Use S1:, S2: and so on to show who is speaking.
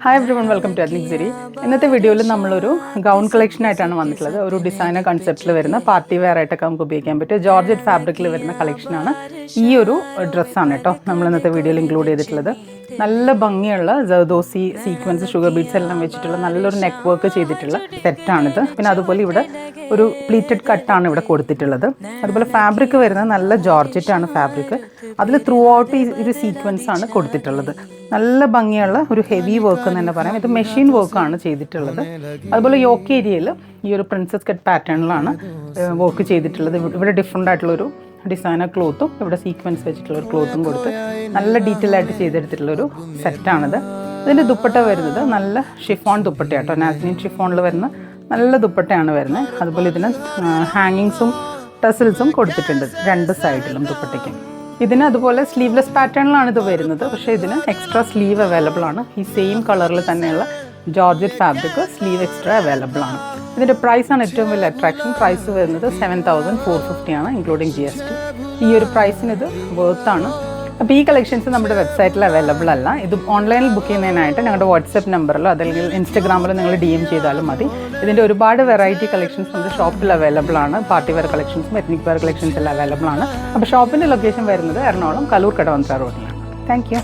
S1: Hi everyone, welcome to ethnic Siri. ഇന്നത്തെ വീഡിയോയിൽ നമ്മളൊരു ഗൗൺ കളക്ഷൻ ആയിട്ടാണ് വന്നിട്ടുള്ളത്. ഒരു ഡിസൈനർ കൺസെപ്റ്റിൽ വരുന്ന പാർട്ടി വെയർ ആയിട്ടൊക്കെ നമുക്ക് ഉപയോഗിക്കാൻ പറ്റും ജോർജറ്റ് ഫാബ്രിക്കിൽ വരുന്ന കളക്ഷനാണ്. ഈ ഒരു ഡ്രസ്സാണ് കേട്ടോ നമ്മൾ ഇന്നത്തെ വീഡിയോയിൽ ഇൻക്ലൂഡ് ചെയ്തിട്ടുള്ളത്. നല്ല ഭംഗിയുള്ള ജർദോസി സീക്വൻസ് ഷുഗർ ബീഡ്സ് എല്ലാം വെച്ചിട്ടുള്ള നല്ലൊരു നെക്ക് വർക്ക് ചെയ്തിട്ടുള്ള സെറ്റാണിത്. പിന്നെ അതുപോലെ ഇവിടെ ഒരു പ്ലീറ്റഡ് കട്ടാണ് ഇവിടെ കൊടുത്തിട്ടുള്ളത്. അതുപോലെ ഫാബ്രിക് വരുന്നത് നല്ല ജോർജറ്റാണ് ഫാബ്രിക്. അതിൽ ത്രൂ ഔട്ട് ഈ ഒരു സീക്വൻസ് ആണ് കൊടുത്തിട്ടുള്ളത്. നല്ല ഭംഗിയുള്ള ഒരു ഹെവി വർക്ക് എന്ന് തന്നെ പറയാം. ഇത് മെഷീൻ വർക്കാണ് ചെയ്തിട്ടുള്ളത്. അതുപോലെ യോക്ക് ഏരിയയിൽ ഈ ഒരു പ്രിൻസസ് കട്ട് പാറ്റേണിലാണ് വർക്ക് ചെയ്തിട്ടുള്ളത്. ഇവിടെ ഡിഫറെൻ്റ് ആയിട്ടുള്ളൊരു ഡിസൈനർ ക്ലോത്തും ഇവിടെ സീക്വൻസ് വെച്ചിട്ടുള്ള ഒരു ക്ലോത്തും കൊടുത്ത് നല്ല ഡീറ്റെയിൽ ആയിട്ട് ചെയ്തെടുത്തിട്ടുള്ളൊരു സെറ്റാണിത്. ഇതിൻ്റെ ദുപ്പട്ട വരുന്നത് നല്ല ഷിഫോൺ ദുപ്പട്ടയാട്ടോ, നാസ്ലിൻ ഷിഫോണിൽ വരുന്ന നല്ല ദുപ്പട്ടയാണ് വരുന്നത്. അതുപോലെ ഇതിന് ഹാങ്ങിങ്സും ടസിൽസും കൊടുത്തിട്ടുണ്ട് രണ്ട് സൈഡിലും ദുപ്പട്ടയ്ക്കും. ഇതിന് അതുപോലെ സ്ലീവ്ലെസ് പാറ്റേണിലാണ് ഇത് വരുന്നത്. പക്ഷേ ഇതിന് എക്സ്ട്രാ സ്ലീവ് അവൈലബിൾ ആണ്. ഈ സെയിം കളറിൽ തന്നെയുള്ള georgette fabric sleeve extra available ആണ്. ഇതിൻ്റെ പ്രൈസാണ് ഏറ്റവും വലിയ അട്രാക്ഷൻ. പ്രൈസ് വരുന്നത് 7450 ആണ്, ഇൻക്ലൂഡിങ് GST. ഈ ഒരു പ്രൈസിന് ഇത് വേർത്താണ്. അപ്പോൾ ഈ കളക്ഷൻസ് നമ്മുടെ വെബ്സൈറ്റിൽ അവൈലബിൾ അല്ല. ഇത് ഓൺലൈനിൽ ബുക്ക് ചെയ്യുന്നതിനായിട്ട് ഞങ്ങളുടെ വാട്സപ്പ് നമ്പറിലോ അല്ലെങ്കിൽ ഇൻസ്റ്റഗ്രാമിലോ നിങ്ങൾ DM ചെയ്താലും മതി. ഇതിൻ്റെ ഒരുപാട് വെറൈറ്റി കളക്ഷൻസ് നമ്മുടെ ഷോപ്പിൽ അവൈലബിൾ ആണ്. പാർട്ടി വെയർ കളക്ഷൻസും എത്നിക് വെയർ കളക്ഷൻസ് എല്ലാം അവൈലബിൾ ആണ്. അപ്പോൾ ഷോപ്പിൻ്റെ ലൊക്കേഷൻ വരുന്നത് എറണാകുളം കലൂർ കടവന്ത്ര റോഡിലാണ്. Thank U.